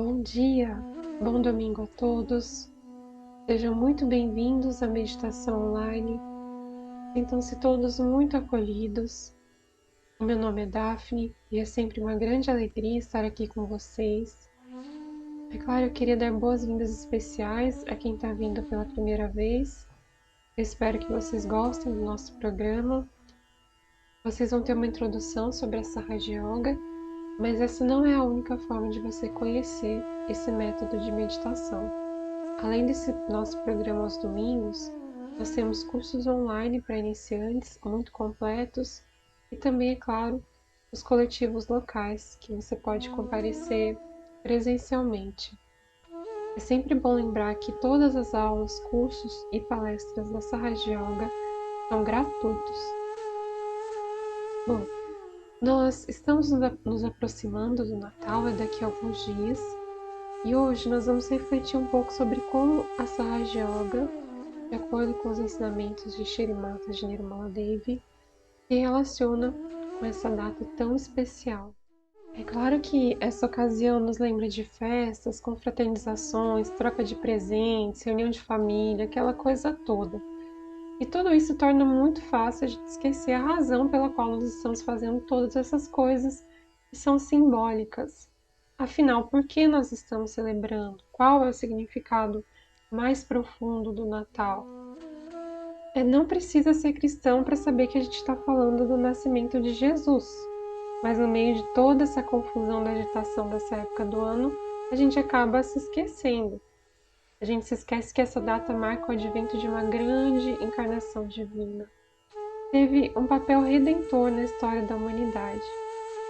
Bom dia, bom domingo a todos. Sejam muito bem-vindos à meditação online. Sintam-se todos muito acolhidos. O meu nome é Daphne e é sempre uma grande alegria estar aqui com vocês. É claro, eu queria dar boas-vindas especiais a quem está vindo pela primeira vez. Eu espero que vocês gostem do nosso programa. Vocês vão ter uma introdução sobre a Sahaja Yoga, mas essa não é a única forma de você conhecer esse método de meditação. Além desse nosso programa aos domingos, nós temos cursos online para iniciantes muito completos e também, é claro, os coletivos locais que você pode comparecer presencialmente. É sempre bom lembrar que todas as aulas, cursos e palestras da Sahaja Yoga são gratuitos. Bom, nós estamos nos aproximando do Natal, daqui a alguns dias, e hoje nós vamos refletir um pouco sobre como a Sahaja Yoga, de acordo com os ensinamentos de Shri Mataji Nirmala Devi, se relaciona com essa data tão especial. É claro que essa ocasião nos lembra de festas, confraternizações, troca de presentes, reunião de família, aquela coisa toda. E tudo isso torna muito fácil a gente esquecer a razão pela qual nós estamos fazendo todas essas coisas que são simbólicas. Afinal, por que nós estamos celebrando? Qual é o significado mais profundo do Natal? Não precisa ser cristão para saber que a gente está falando do nascimento de Jesus. Mas no meio de toda essa confusão da agitação dessa época do ano, a gente acaba se esquecendo. A gente se esquece que essa data marca o advento de uma grande encarnação divina. Teve um papel redentor na história da humanidade.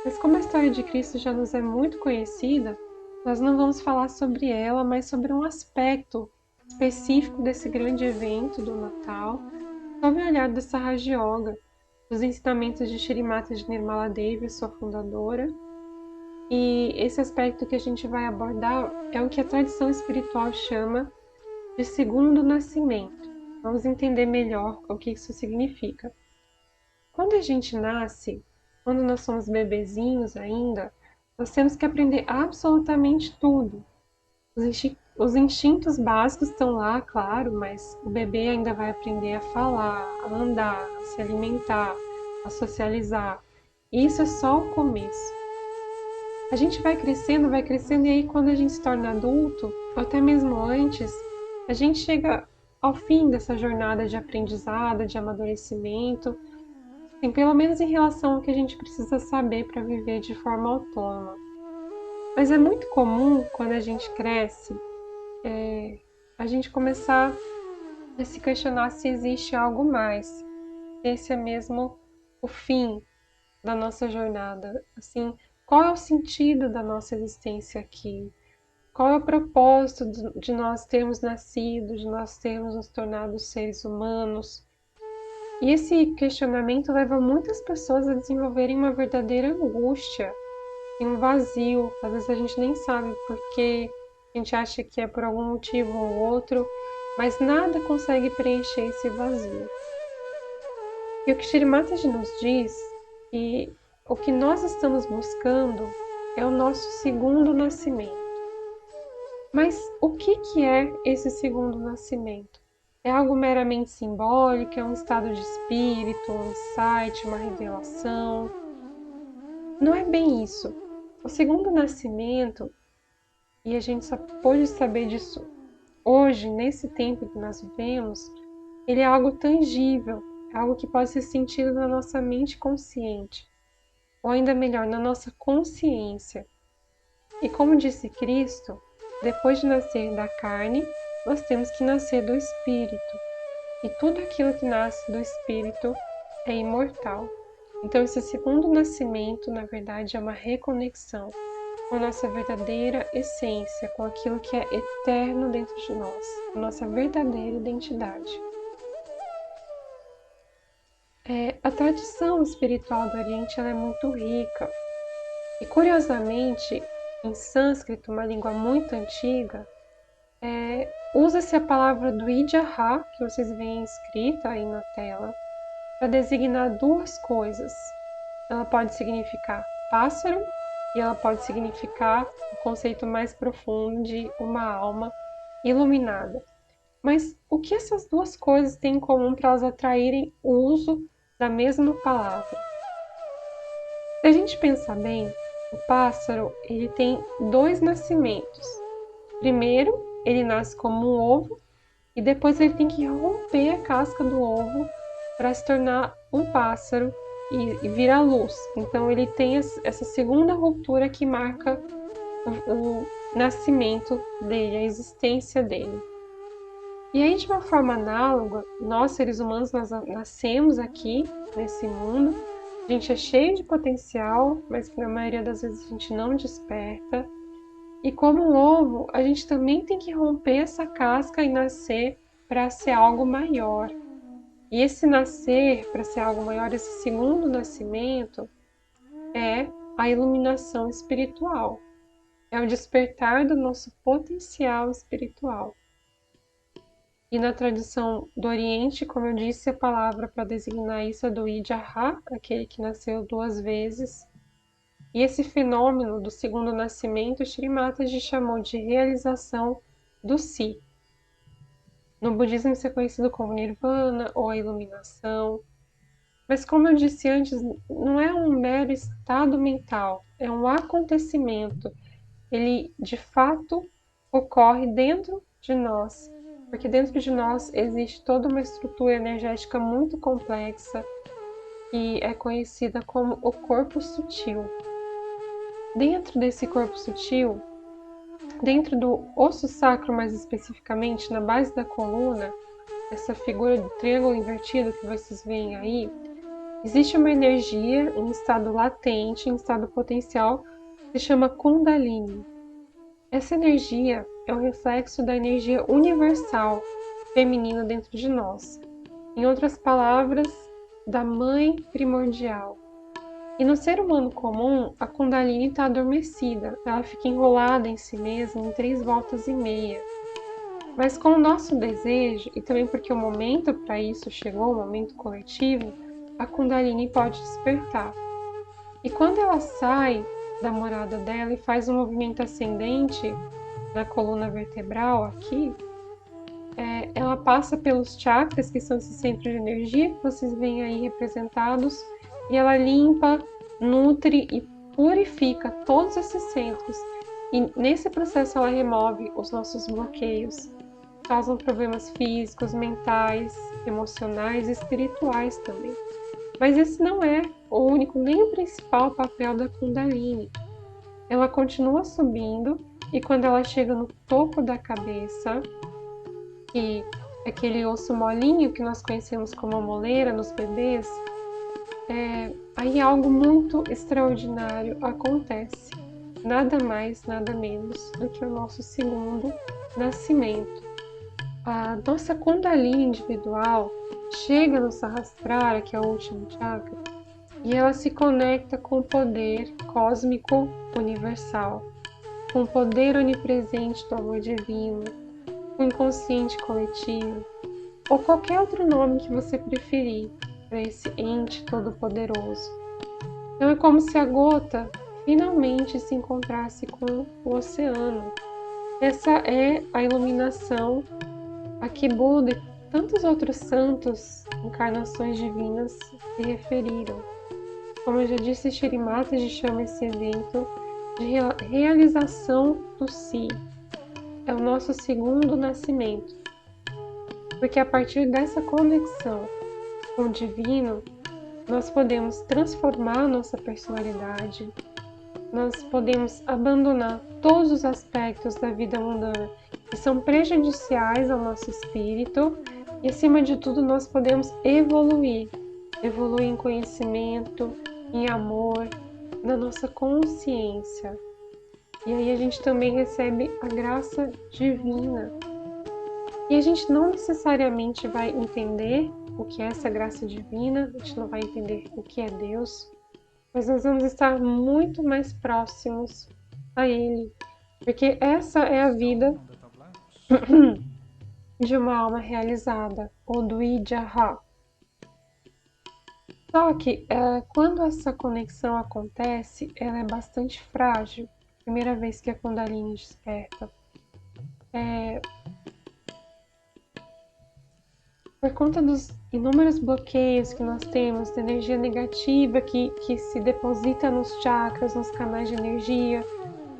Mas como a história de Cristo já nos é muito conhecida, nós não vamos falar sobre ela, mas sobre um aspecto específico desse grande evento do Natal, sob o olhar da Sahaja Yoga, dos ensinamentos de Shri Mataji Nirmala Devi, sua fundadora. E esse aspecto que a gente vai abordar é o que a tradição espiritual chama de segundo nascimento. Vamos entender melhor o que isso significa. Quando a gente nasce, quando nós somos bebezinhos ainda, nós temos que aprender absolutamente tudo. Os instintos básicos estão lá, claro, mas o bebê ainda vai aprender a falar, a andar, a se alimentar, a socializar. E isso é só o começo. A gente vai crescendo, e aí quando a gente se torna adulto, ou até mesmo antes, a gente chega ao fim dessa jornada de aprendizado, de amadurecimento, assim, pelo menos em relação ao que a gente precisa saber para viver de forma autônoma. Mas é muito comum, quando a gente cresce, a gente começar a se questionar se existe algo mais, se esse é mesmo o fim da nossa jornada, assim, qual é o sentido da nossa existência aqui? Qual é o propósito de nós termos nascido, de nós termos nos tornado seres humanos? E esse questionamento leva muitas pessoas a desenvolverem uma verdadeira angústia e um vazio. Às vezes a gente nem sabe por quê, a gente acha que é por algum motivo ou outro, mas nada consegue preencher esse vazio. E o que Shri Mataji nos diz, que o que nós estamos buscando é o nosso segundo nascimento. Mas o que é esse segundo nascimento? É algo meramente simbólico? É um estado de espírito, um insight, uma revelação? Não é bem isso. O segundo nascimento, e a gente só pôde saber disso hoje, nesse tempo que nós vivemos, ele é algo tangível, é algo que pode ser sentido na nossa mente consciente, ou ainda melhor, na nossa consciência. E como disse Cristo, depois de nascer da carne, nós temos que nascer do Espírito. E tudo aquilo que nasce do Espírito é imortal. Então esse segundo nascimento, na verdade, é uma reconexão com a nossa verdadeira essência, com aquilo que é eterno dentro de nós, a nossa verdadeira identidade. A tradição espiritual do Oriente ela é muito rica. E curiosamente, em sânscrito, uma língua muito antiga, usa-se a palavra Dvijaha, que vocês veem escrita aí na tela, para designar duas coisas. Ela pode significar pássaro e ela pode significar o conceito mais profundo de uma alma iluminada. Mas o que essas duas coisas têm em comum para elas atraírem o uso da mesma palavra? Se a gente pensar bem, o pássaro ele tem dois nascimentos. Primeiro, ele nasce como um ovo e depois ele tem que romper a casca do ovo para se tornar um pássaro e virar luz. Então ele tem essa segunda ruptura que marca o nascimento dele, a existência dele. E aí, de uma forma análoga, nós seres humanos nós nascemos aqui nesse mundo, a gente é cheio de potencial, mas que na maioria das vezes a gente não desperta. E como um ovo, a gente também tem que romper essa casca e nascer para ser algo maior. E esse nascer para ser algo maior, esse segundo nascimento, é a iluminação espiritual. É o despertar do nosso potencial espiritual. E na tradição do Oriente, como eu disse, a palavra para designar isso é do Ijaha, aquele que nasceu duas vezes. E esse fenômeno do segundo nascimento, Shri Mataji chamou de realização do Si. No budismo isso é conhecido como Nirvana ou a iluminação. Mas como eu disse antes, não é um mero estado mental, é um acontecimento. Ele de fato ocorre dentro de nós, porque dentro de nós existe toda uma estrutura energética muito complexa que é conhecida como o corpo sutil. Dentro desse corpo sutil, dentro do osso sacro mais especificamente, na base da coluna, essa figura de triângulo invertido que vocês veem aí, existe uma energia em estado latente, em estado potencial, que se chama Kundalini. Essa energia é o reflexo da energia universal feminina dentro de nós. Em outras palavras, da mãe primordial. E no ser humano comum, a Kundalini está adormecida, ela fica enrolada em si mesma em 3 voltas e meia. Mas com o nosso desejo, e também porque o momento para isso chegou, o momento coletivo, a Kundalini pode despertar. E quando ela sai da morada dela e faz um movimento ascendente na coluna vertebral aqui, ela passa pelos chakras, que são esses centros de energia que vocês veem aí representados, e ela limpa, nutre e purifica todos esses centros. E nesse processo ela remove os nossos bloqueios, causam problemas físicos, mentais, emocionais e espirituais também. Mas esse não é o único nem o principal papel da Kundalini. Ela continua subindo e quando ela chega no topo da cabeça, que é aquele osso molinho que nós conhecemos como a moleira nos bebês, aí algo muito extraordinário acontece. Nada mais, nada menos do que o nosso segundo nascimento. A nossa Kundalini individual chega no Sahasrara, que é o último chakra, e ela se conecta com o poder cósmico universal, com o poder onipresente do amor divino, com o inconsciente coletivo, ou qualquer outro nome que você preferir para esse ente todo-poderoso. Então é como se a gota finalmente se encontrasse com o oceano. Essa é a iluminação a que Buda e tantos outros santos, encarnações divinas, se referiram. Como eu já disse, Shri Mataji chama esse evento de realização do Si. É o nosso segundo nascimento. Porque a partir dessa conexão com o divino, nós podemos transformar nossa personalidade, nós podemos abandonar todos os aspectos da vida mundana que são prejudiciais ao nosso espírito e, acima de tudo, nós podemos evoluir em conhecimento, em amor, na nossa consciência. E aí a gente também recebe a graça divina. E a gente não necessariamente vai entender o que é essa graça divina, a gente não vai entender o que é Deus, mas nós vamos estar muito mais próximos a Ele, porque essa é a vida de uma alma realizada, ou do Ijaha. Só que quando essa conexão acontece, ela é bastante frágil. Primeira vez que a Kundalini desperta. Por conta dos inúmeros bloqueios que nós temos, da energia negativa que se deposita nos chakras, nos canais de energia,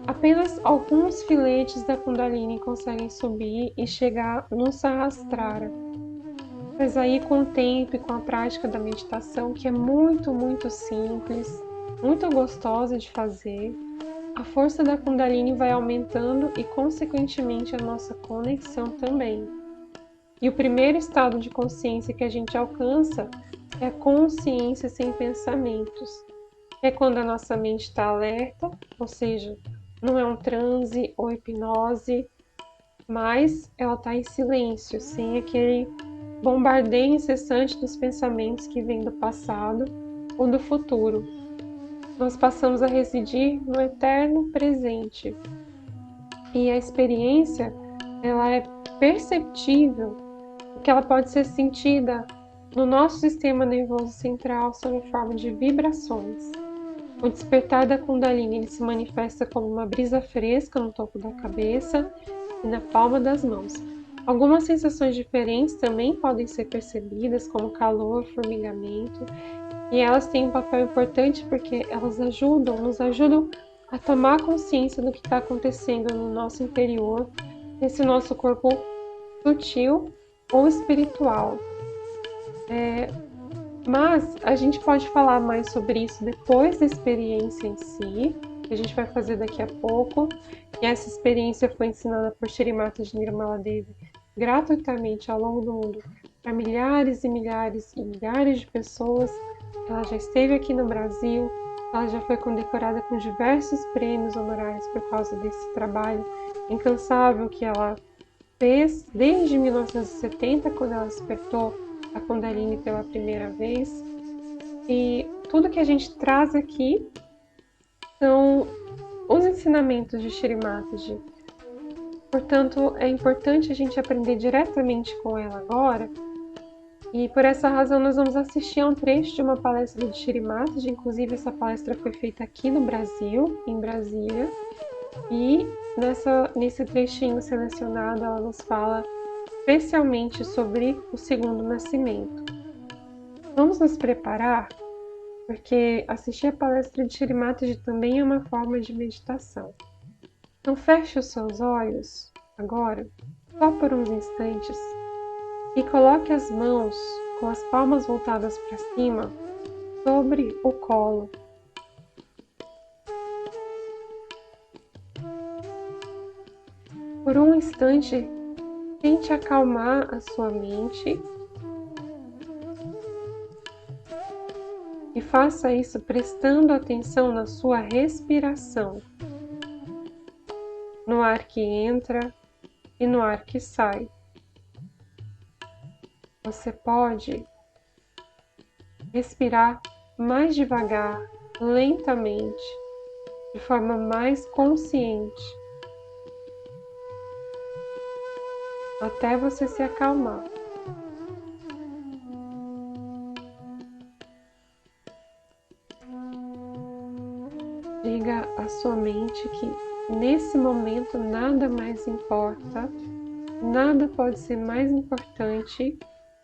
apenas alguns filetes da Kundalini conseguem subir e chegar no Sahasrara. Mas aí com o tempo e com a prática da meditação, que é muito, muito simples, muito gostosa de fazer, a força da Kundalini vai aumentando e, consequentemente, a nossa conexão também. E o primeiro estado de consciência que a gente alcança é a consciência sem pensamentos. É quando a nossa mente está alerta, ou seja, não é um transe ou hipnose, mas ela está em silêncio, sem aquele bombardeio incessante dos pensamentos que vêm do passado ou do futuro. Nós passamos a residir no eterno presente. E a experiência, ela é perceptível, porque ela pode ser sentida no nosso sistema nervoso central sob forma de vibrações. O despertar da Kundalini ele se manifesta como uma brisa fresca no topo da cabeça e na palma das mãos. Algumas sensações diferentes também podem ser percebidas, como calor, formigamento, e elas têm um papel importante porque elas nos ajudam a tomar consciência do que está acontecendo no nosso interior, nesse nosso corpo sutil ou espiritual. Mas a gente pode falar mais sobre isso depois da experiência em si, que a gente vai fazer daqui a pouco. E essa experiência foi ensinada por Shri Mataji Nirmala Devi gratuitamente ao longo do mundo para milhares e milhares e milhares de pessoas. Ela já esteve aqui no Brasil, ela já foi condecorada com diversos prêmios honorários por causa desse trabalho incansável que ela fez desde 1970, quando ela despertou a Kundalini pela primeira vez. E tudo que a gente traz aqui são os ensinamentos de Shri Mataji. Portanto, é importante a gente aprender diretamente com ela agora. E por essa razão nós vamos assistir a um trecho de uma palestra de Shri Mataji. Inclusive essa palestra foi feita aqui no Brasil, em Brasília. E nesse trechinho selecionado ela nos fala especialmente sobre o segundo nascimento. Vamos nos preparar, porque assistir a palestra de Shri Mataji também é uma forma de meditação. Então feche os seus olhos agora, só por uns instantes, e coloque as mãos com as palmas voltadas para cima sobre o colo. Por um instante, tente acalmar a sua mente e faça isso prestando atenção na sua respiração, no ar que entra e no ar que sai. Você pode respirar mais devagar, lentamente, de forma mais consciente, até você se acalmar. Diga à sua mente que nesse momento nada mais importa, nada pode ser mais importante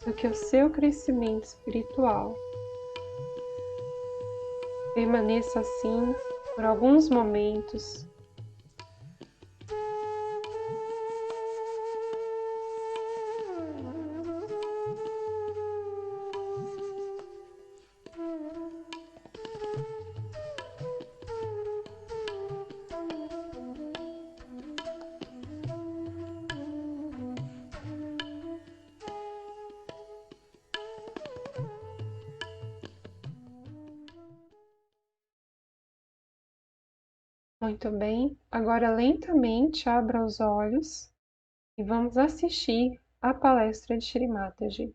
do que o seu crescimento espiritual. Permaneça assim por alguns momentos. Muito bem, agora lentamente abra os olhos e vamos assistir a palestra de Shri Mataji.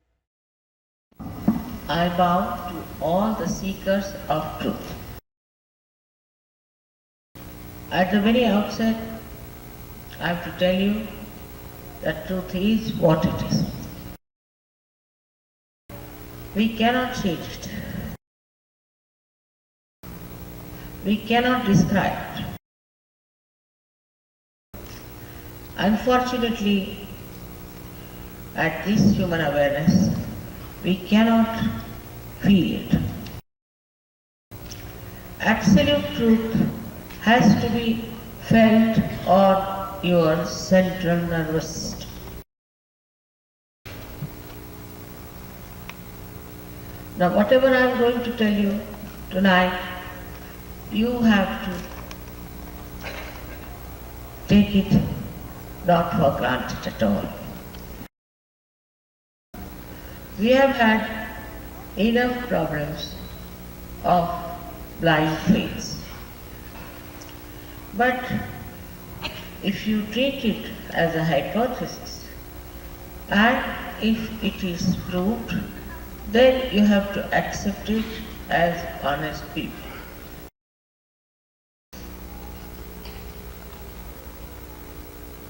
I bow to all the seekers of truth. At the very outset, I have to tell you that truth is what it is. We cannot change it. we cannot describe. Unfortunately, at this human awareness, we cannot feel it. Absolute truth has to be felt on your central nervous system. Now, whatever I am going to tell you tonight, you have to take it not for granted at all. We have had enough problems of blind faiths. But if you treat it as a hypothesis, and if it is proved, then you have to accept it as honest people.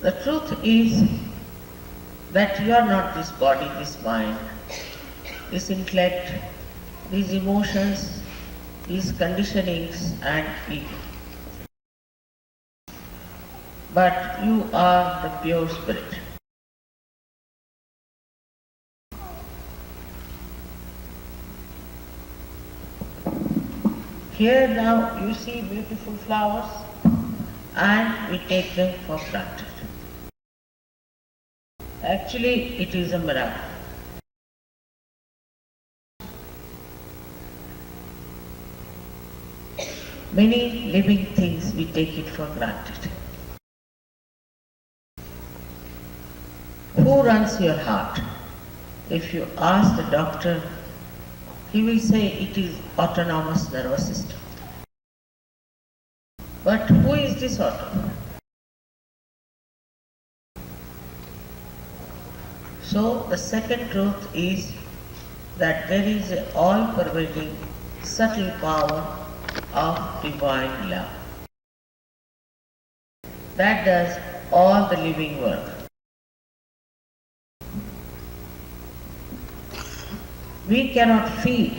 The truth is that you are not this body, this mind, this intellect, these emotions, these conditionings and ego. But you are the pure spirit. Here now you see beautiful flowers and we take them for granted. Actually, it is a miracle. Many living things we take it for granted. Who runs your heart? If you ask the doctor, he will say it is autonomous nervous system. But who is this autonomous? So the second truth is that there is an all-pervading subtle power of divine love that does all the living work. We cannot feel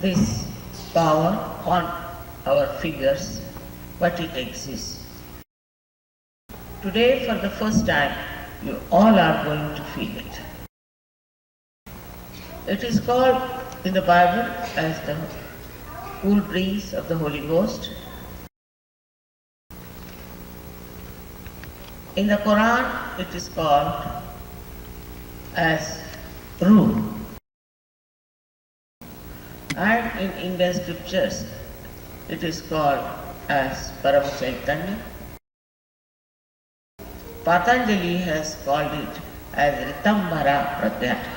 this power on our fingers, but it exists. Today, for the first time, you all are going to feel it. It is called in the Bible as the cool breeze of the Holy Ghost. In the Quran, it is called as Ruh. And in Indian scriptures, it is called as Param Chaitanya. Patanjali has called it as Ritambhara Pratyata.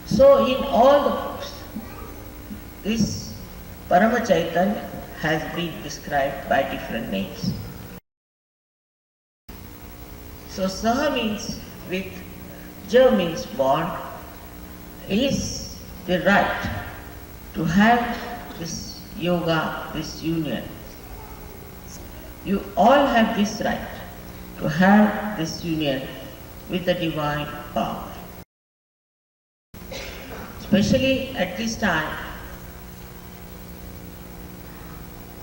So in all the books, this Parama Chaitanya has been described by different names. So Saha means with, Ja means born, is the right to have this yoga, this union. You all have this right to have this union with the divine power. Especially at this time,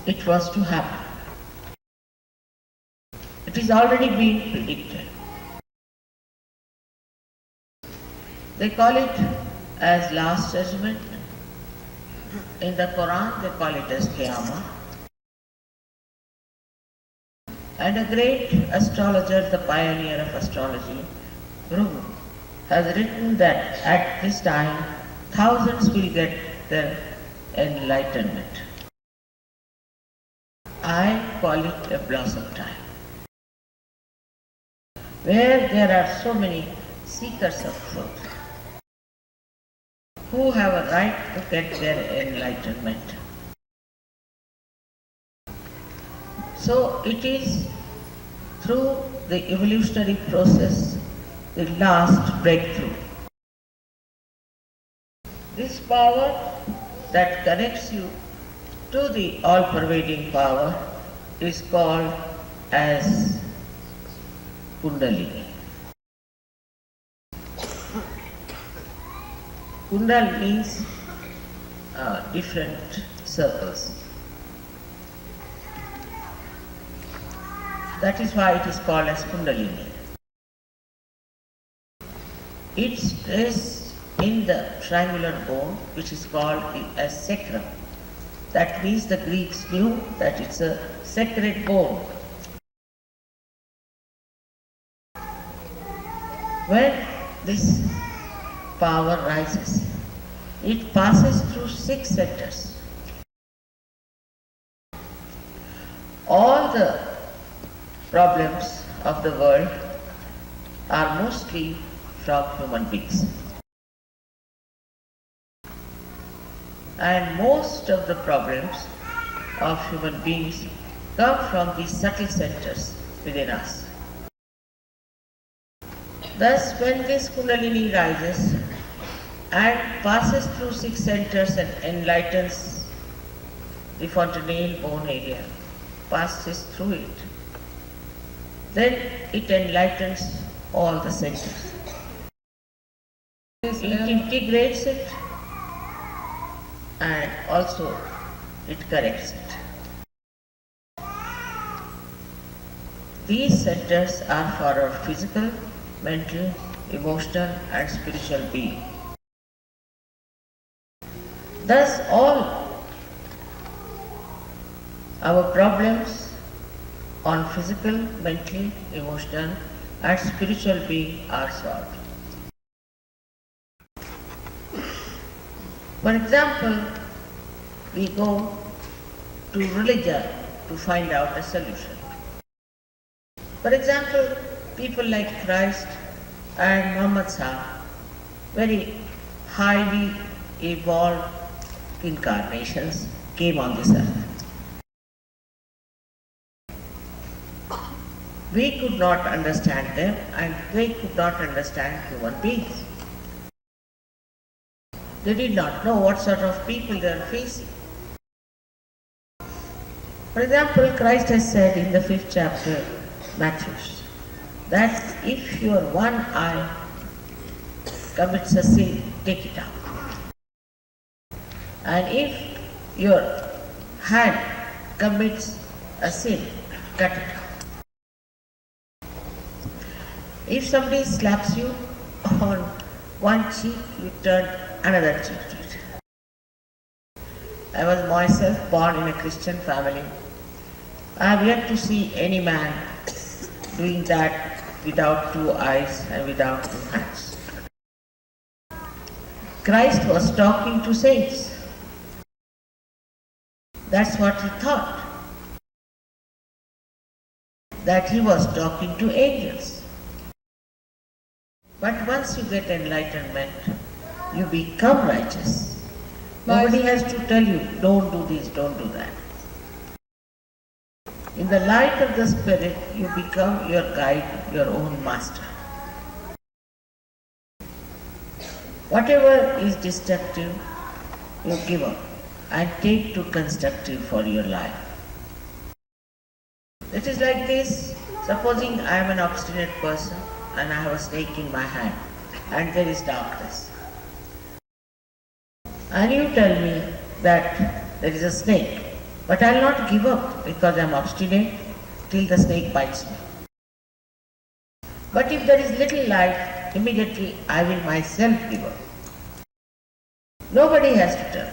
it was to happen. It is already been predicted. They call it as Last Judgment. In the Quran, they call it as Qiyamah. And a great astrologer, the pioneer of astrology, Bhrigu, has written that at this time, thousands will get their enlightenment. I call it a blossom time, where there are so many seekers of truth who have a right to get their enlightenment. So it is through the evolutionary process, the last breakthrough. This power that connects you to the all-pervading power is called as Kundalini. Kundal means different circles. That is why it is called as Kundalini. It rests in the triangular bone, which is called as sacrum. That means the Greeks knew that it's a sacred bone. When this power rises, it passes through 6 centers. All the problems of the world are mostly from human beings. And most of the problems of human beings come from these subtle centers within us. Thus, when this Kundalini rises and passes through 6 centers and enlightens the fontanelle bone area, passes through it, then it enlightens all the centers. It integrates it and also it corrects it. These centers are for our physical, mental, emotional and spiritual being. Thus all our problems on physical, mental, emotional and spiritual being are solved. For example, we go to religion to find out a solution. For example, people like Christ and Muhammad Sahib, very highly evolved incarnations, came on this earth. We could not understand them and they could not understand human beings. They did not know what sort of people they are facing. For example, Christ has said in the 5th chapter, Matthew, that if your one eye commits a sin, take it out. And if your hand commits a sin, cut it out. If somebody slaps you on one cheek, you turn another cheek to it. I was myself born in a Christian family. I have yet to see any man doing that without 2 eyes and without 2 hands. Christ was talking to saints. That's what he thought. That he was talking to angels. But once you get enlightenment, you become righteous. Nobody has to tell you, don't do this, don't do that. In the light of the Spirit, you become your guide, your own master. Whatever is destructive, you give up and take to constructive for your life. It is like this. Supposing I am an obstinate person and I have a snake in my hand and there is darkness. And you tell me that there is a snake, but I will not give up because I am obstinate till the snake bites me. But if there is little light, immediately I will myself give up. Nobody has to tell.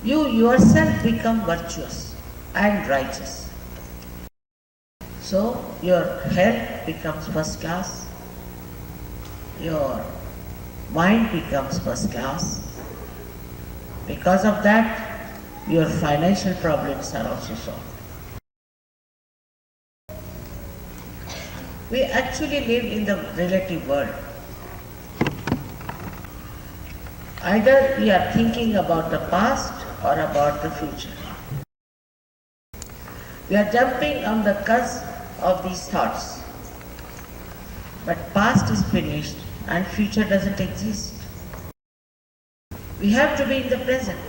You yourself become virtuous and righteous. So your health becomes first class, your mind becomes first class. Because of that, your financial problems are also solved. We actually live in the relative world. Either we are thinking about the past or about the future. We are jumping on the cusp of these thoughts. But past is finished and future doesn't exist. We have to be in the present.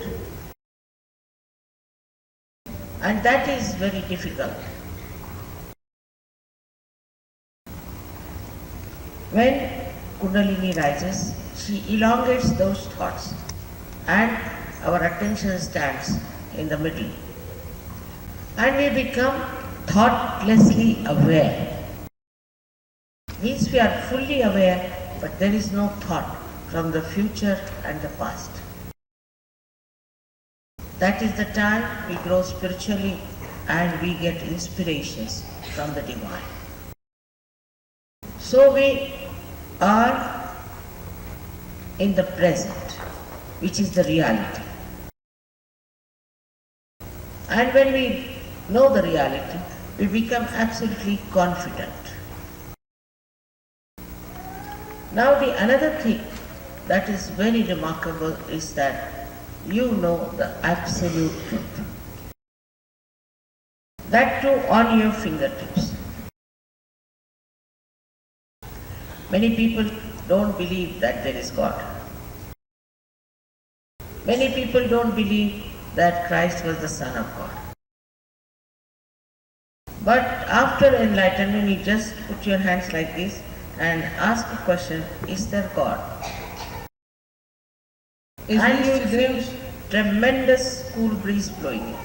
And that is very difficult. When Kundalini rises, she elongates those thoughts and our attention stands in the middle. And we become thoughtlessly aware. Means we are fully aware, but there is no thought from the future and the past. That is the time we grow spiritually and we get inspirations from the divine. So we are in the present, which is the reality. And when we know the reality, we become absolutely confident. Now the another thing that is very remarkable is that you know the absolute truth. That too on your fingertips. Many people don't believe that there is God. Many people don't believe that Christ was the Son of God. But after enlightenment, you just put your hands like this and ask a question, is there God? And you feel tremendous cool breeze blowing in.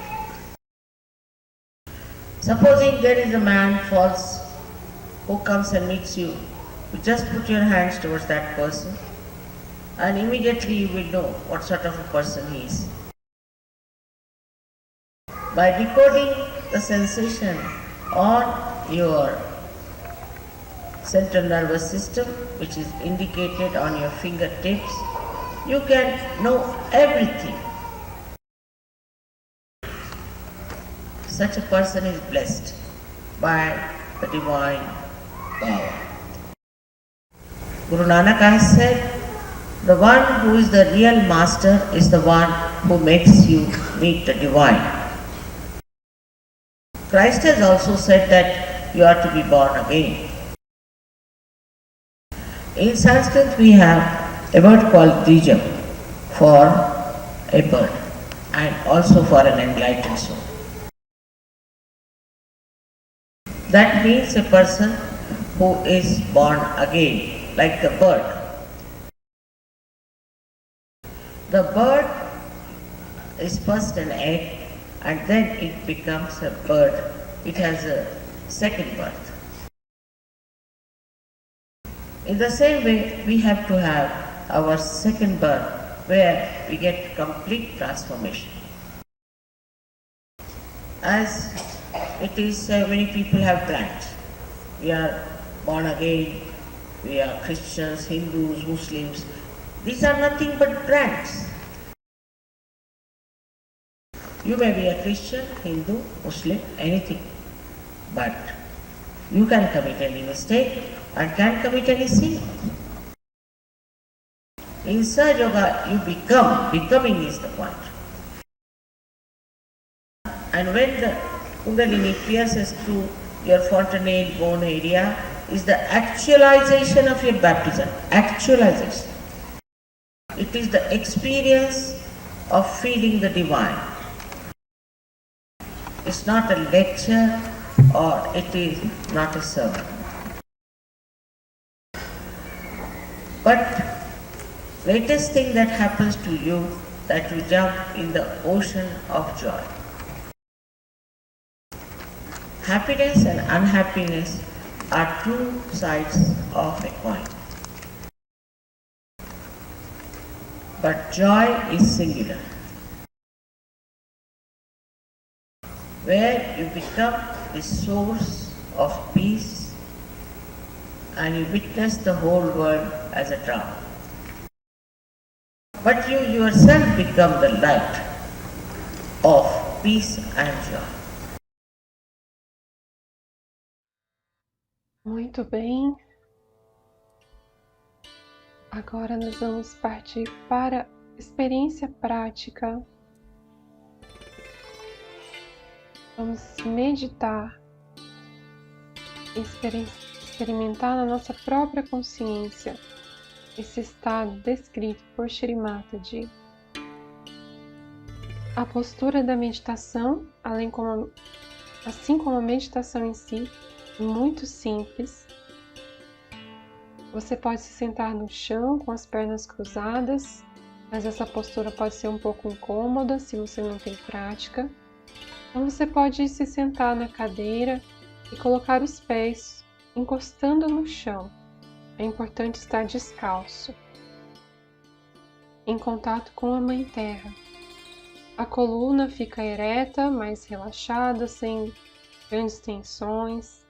Supposing there is a man false who comes and meets you, you just put your hands towards that person and immediately you will know what sort of a person he is. By decoding the sensation on your central nervous system, which is indicated on your fingertips, you can know everything. Such a person is blessed by the divine power. Guru Nanak has said, the one who is the real master is the one who makes you meet the divine. Christ has also said that you are to be born again. In Sanskrit we have a word called Dijam for a bird and also for an enlightened soul. That means a person who is born again, like the bird. The bird is first an egg and then it becomes a bird. It has a second birth. In the same way, we have to have our second birth where we get complete transformation. As it is, many people have plans. We are born again, we are Christians, Hindus, Muslims. These are nothing but brands. You may be a Christian, Hindu, Muslim, anything. But you can commit any mistake and can commit any sin. In Sahaja Yoga, you become. Becoming is the point. And when the Kundalini pierces through your fontanelle bone area, is the actualization of your baptism. Actualization. It is the experience of feeling the divine. It's not a lecture or it is not a sermon. But latest thing that happens to you, that you jump in the ocean of joy. Happiness and unhappiness are two sides of a coin. But joy is singular, where you become the source of peace and you witness the whole world as a drama. But you yourself become the light of peace and joy. Muito bem. Agora nós vamos partir para a experiência prática. Vamos meditar, experimentar na nossa própria consciência esse estado descrito por Shri Mataji. A postura da meditação, assim como a meditação em si, é muito simples. Você pode se sentar no chão com as pernas cruzadas, mas essa postura pode ser um pouco incômoda se você não tem prática. Então você pode se sentar na cadeira e colocar os pés encostando no chão. É importante estar descalço, em contato com a Mãe Terra. A coluna fica ereta, mais relaxada, sem grandes tensões,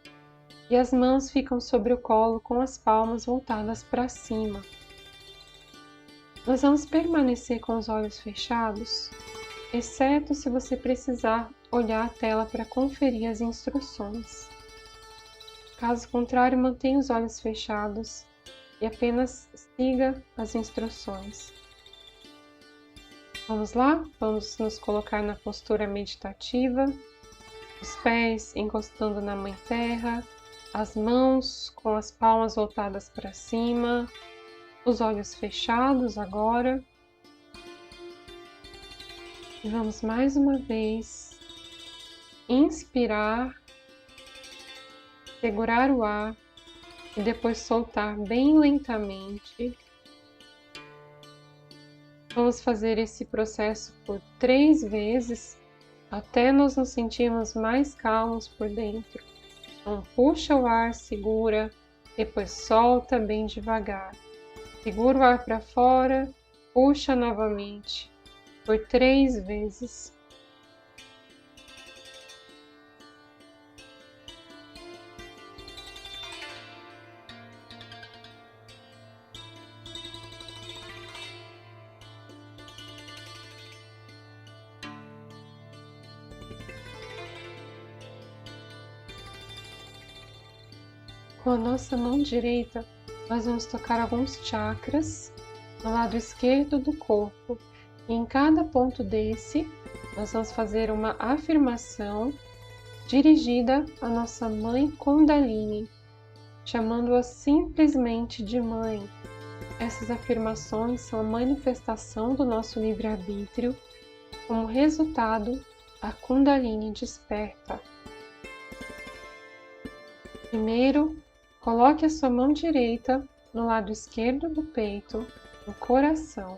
e as mãos ficam sobre o colo com as palmas voltadas para cima. Nós vamos permanecer com os olhos fechados, exceto se você precisar olhar a tela para conferir as instruções. Caso contrário, mantenha os olhos fechados e apenas siga as instruções. Vamos lá? Vamos nos colocar na postura meditativa, os pés encostando na Mãe Terra, as mãos com as palmas voltadas para cima, os olhos fechados agora. E vamos mais uma vez inspirar, segurar o ar e depois soltar bem lentamente. Vamos fazer esse processo por 3 vezes, até nós nos sentirmos mais calmos por dentro. Então, puxa o ar, segura, depois solta bem devagar. Segura o ar para fora, puxa novamente, por 3 vezes. Com a nossa mão direita, nós vamos tocar alguns chakras no lado esquerdo do corpo. E em cada ponto desse, nós vamos fazer uma afirmação dirigida à nossa Mãe Kundalini, chamando-a simplesmente de Mãe. Essas afirmações são a manifestação do nosso livre-arbítrio. Como resultado, a Kundalini desperta. Primeiro, coloque a sua mão direita no lado esquerdo do peito, no coração.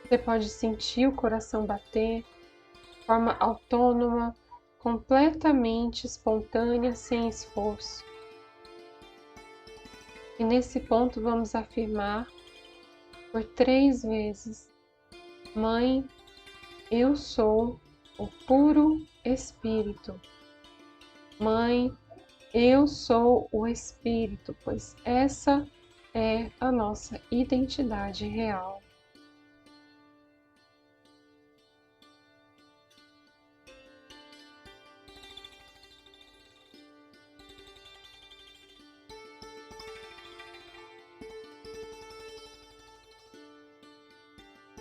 Você pode sentir o coração bater de forma autônoma, completamente espontânea, sem esforço. E nesse ponto vamos afirmar por 3 vezes: Mãe, eu sou o puro Espírito. Mãe, eu sou o Espírito, pois essa é a nossa identidade real.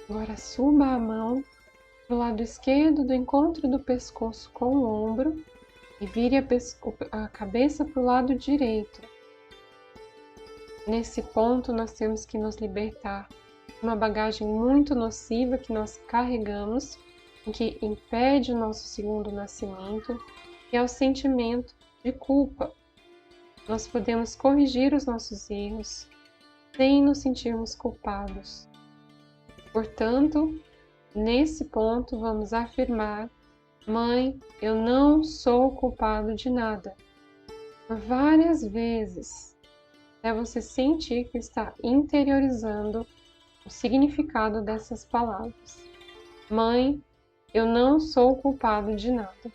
Agora suba a mão do lado esquerdo do encontro do pescoço com o ombro e vire a cabeça para o lado direito. Nesse ponto, nós temos que nos libertar de uma bagagem muito nociva que nós carregamos, que impede o nosso segundo nascimento, que é o sentimento de culpa. Nós podemos corrigir os nossos erros sem nos sentirmos culpados. Portanto, nesse ponto, vamos afirmar: Mãe, eu não sou culpado de nada. Por várias vezes, até você sentir que está interiorizando o significado dessas palavras. Mãe, eu não sou culpado de nada.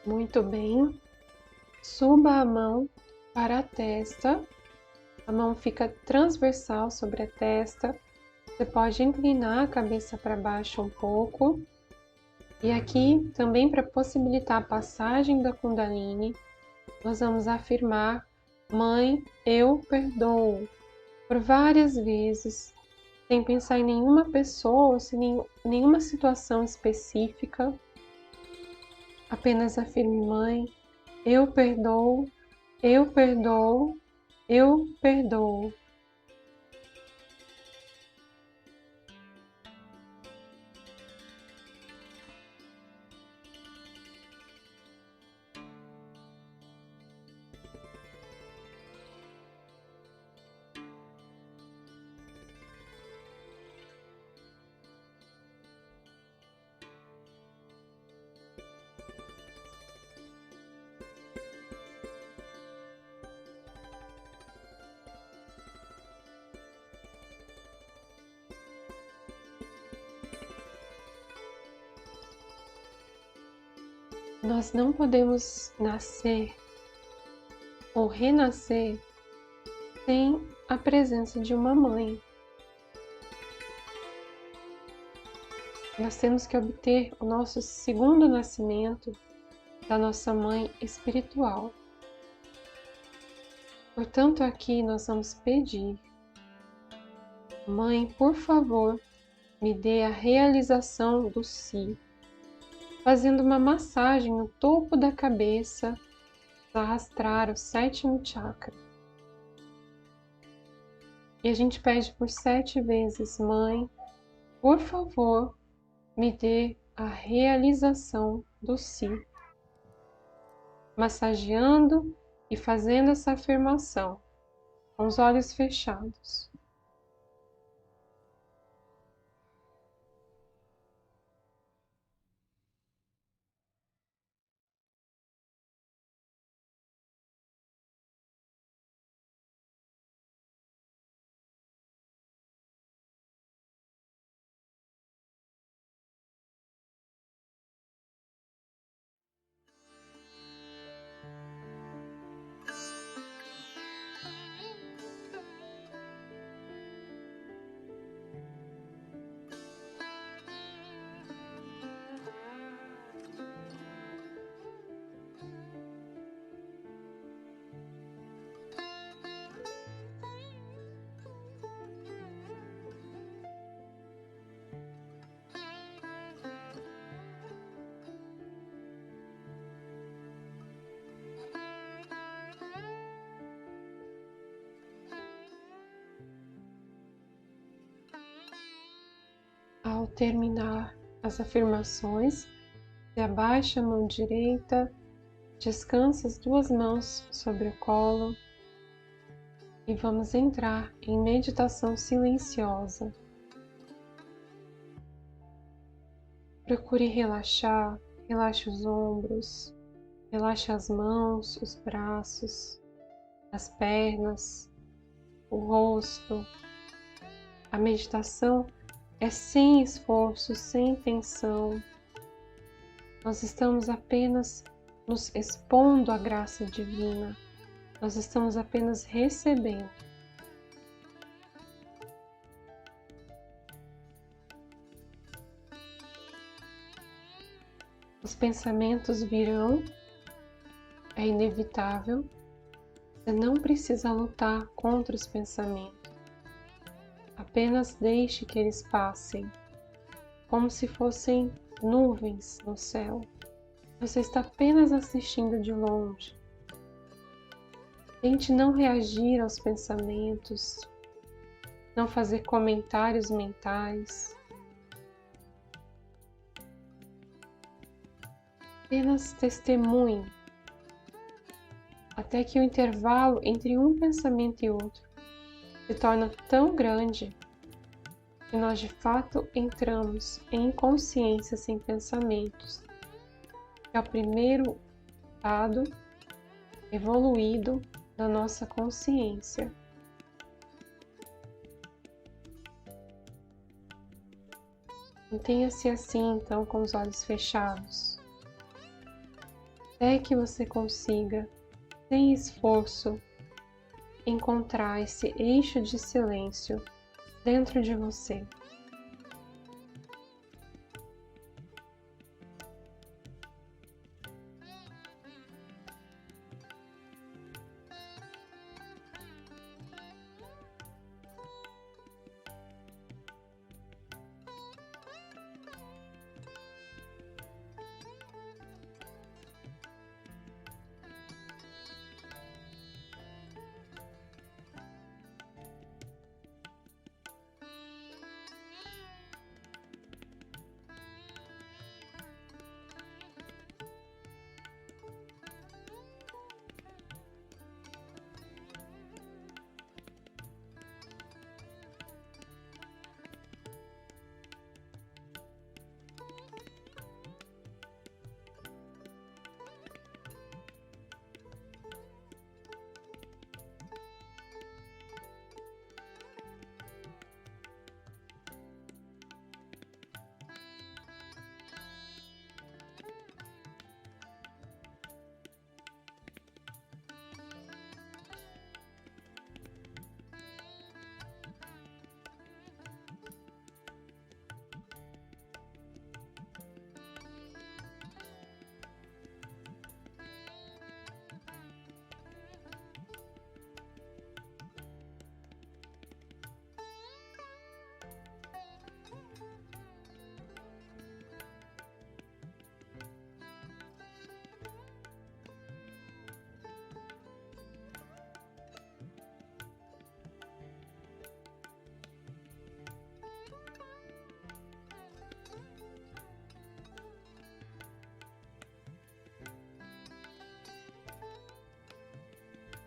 Muito bem. Suba a mão para a testa. A mão fica transversal sobre a testa. Você pode inclinar a cabeça para baixo um pouco. E aqui, também para possibilitar a passagem da Kundalini, nós vamos afirmar: Mãe, eu perdoo, por várias vezes, sem pensar em nenhuma pessoa, sem nenhuma situação específica. Apenas afirme: Mãe, eu perdoo, eu perdoo, eu perdoo. Nós não podemos nascer ou renascer sem a presença de uma mãe. Nós temos que obter o nosso segundo nascimento da nossa mãe espiritual. Portanto, aqui nós vamos pedir: Mãe, por favor, me dê a realização do Si, fazendo uma massagem no topo da cabeça para arrastar o 7º chakra. E a gente pede por 7 vezes: Mãe, por favor, me dê a realização do Si. Massageando e fazendo essa afirmação, com os olhos fechados. Ao terminar as afirmações, você abaixa a mão direita, descansa as 2 mãos sobre o colo e vamos entrar em meditação silenciosa. Procure relaxar, relaxe os ombros, relaxe as mãos, os braços, as pernas, o rosto. A meditação é sem esforço, sem tensão. Nós estamos apenas nos expondo à graça divina. Nós estamos apenas recebendo. Os pensamentos virão, é inevitável. Você não precisa lutar contra os pensamentos. Apenas deixe que eles passem, como se fossem nuvens no céu. Você está apenas assistindo de longe. Tente não reagir aos pensamentos, não fazer comentários mentais. Apenas testemunhe, até que o intervalo entre um pensamento e outro se torna tão grande que nós de fato entramos em inconsciência sem pensamentos, que é o primeiro estado evoluído da nossa consciência. Mantenha-se assim então com os olhos fechados, até que você consiga, sem esforço, encontrar esse eixo de silêncio dentro de você.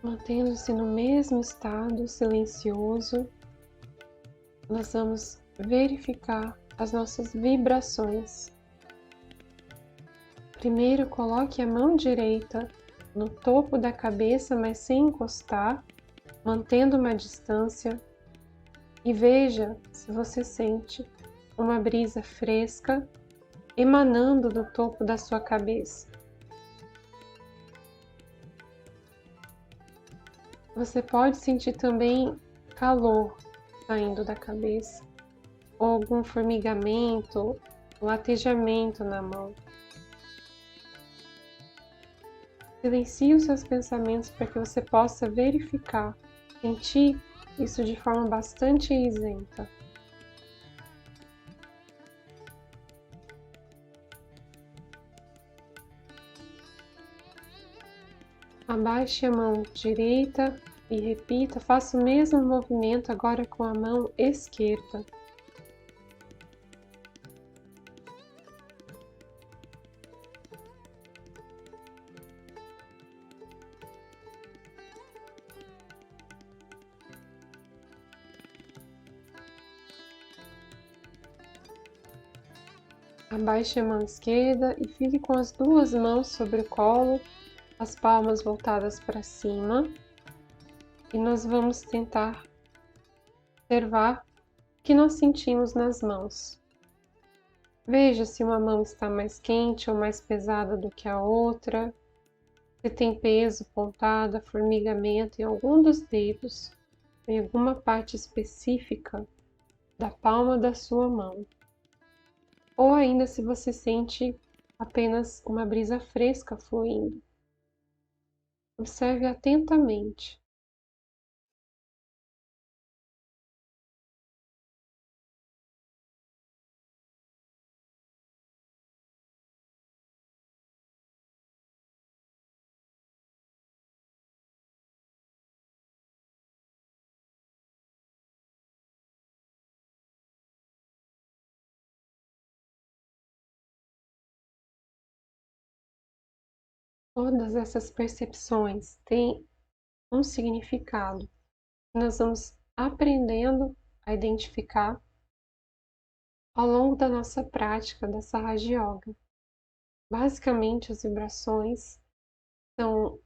Mantendo-se no mesmo estado silencioso, nós vamos verificar as nossas vibrações. Primeiro, coloque a mão direita no topo da cabeça, mas sem encostar, mantendo uma distância, e veja se você sente uma brisa fresca emanando do topo da sua cabeça. Você pode sentir também calor saindo da cabeça, ou algum formigamento, latejamento na mão. Silencie os seus pensamentos para que você possa verificar, sentir isso de forma bastante isenta. Abaixe a mão direita e repita, faça o mesmo movimento agora com a mão esquerda. Abaixe a mão esquerda e fique com as duas mãos sobre o colo, as palmas voltadas para cima, e nós vamos tentar observar o que nós sentimos nas mãos. Veja se uma mão está mais quente ou mais pesada do que a outra, se tem peso, pontada, formigamento em algum dos dedos, em alguma parte específica da palma da sua mão. Ou ainda se você sente apenas uma brisa fresca fluindo. Observe atentamente. Todas essas percepções têm um significado. Nós vamos aprendendo a identificar ao longo da nossa prática dessa Raja Yoga. Basicamente, as vibrações são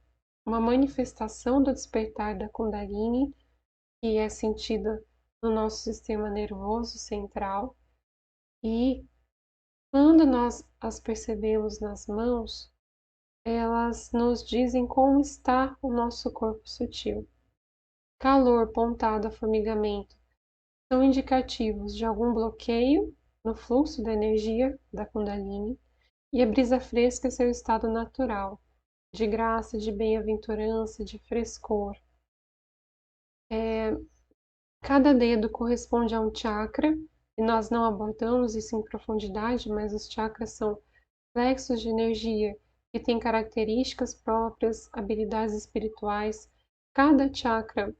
uma manifestação do despertar da Kundalini, que é sentida no nosso sistema nervoso central, e quando nós as percebemos nas mãos, elas nos dizem como está o nosso corpo sutil. Calor, pontada, formigamento são indicativos de algum bloqueio no fluxo da energia da Kundalini, e a brisa fresca é seu estado natural, de graça, de bem-aventurança, de frescor. Cada dedo corresponde a um chakra, e nós não abordamos isso em profundidade, mas os chakras são plexos de energia que têm características próprias, habilidades espirituais. Cada chakra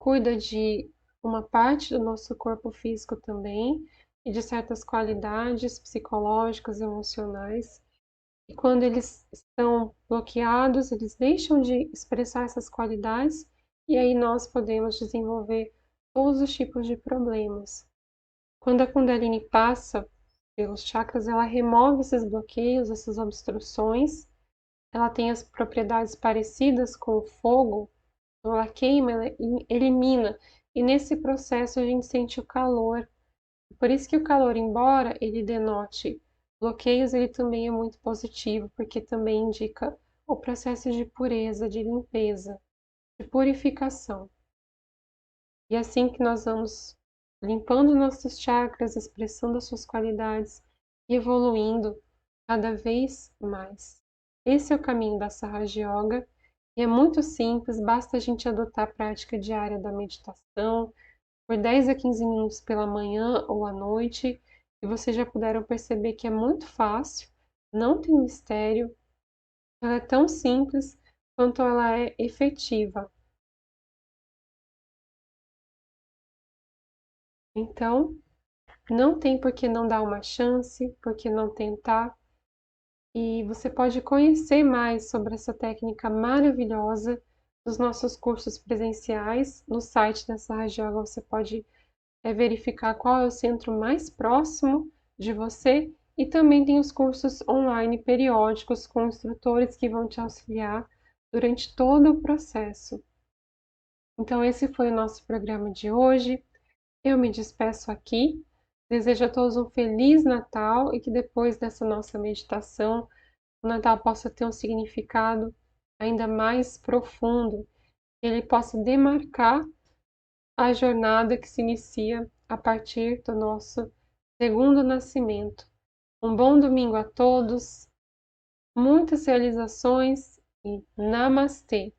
cuida de uma parte do nosso corpo físico também e de certas qualidades psicológicas, emocionais. E quando eles estão bloqueados, eles deixam de expressar essas qualidades e aí nós podemos desenvolver todos os tipos de problemas. Quando a Kundalini passa pelos chakras, ela remove esses bloqueios, essas obstruções. Ela tem as propriedades parecidas com o fogo, então ela queima, ela elimina. E nesse processo a gente sente o calor. Por isso que o calor, embora ele denote bloqueios, ele também é muito positivo, porque também indica o processo de pureza, de limpeza, de purificação. E assim que nós vamos limpando nossos chakras, expressando as suas qualidades e evoluindo cada vez mais. Esse é o caminho da Sahaja Yoga e é muito simples, basta a gente adotar a prática diária da meditação por 10 a 15 minutos pela manhã ou à noite, e vocês já puderam perceber que é muito fácil, não tem mistério, ela é tão simples quanto ela é efetiva. Então, não tem por que não dar uma chance, por que não tentar. E você pode conhecer mais sobre essa técnica maravilhosa nos nossos cursos presenciais. No site da Sahaja Yoga você pode verificar qual é o centro mais próximo de você e também tem os cursos online periódicos com instrutores que vão te auxiliar durante todo o processo. Então esse foi o nosso programa de hoje. Eu me despeço aqui. Desejo a todos um feliz Natal e que depois dessa nossa meditação, o Natal possa ter um significado ainda mais profundo, que ele possa demarcar a jornada que se inicia a partir do nosso segundo nascimento. Um bom domingo a todos, muitas realizações e Namastê!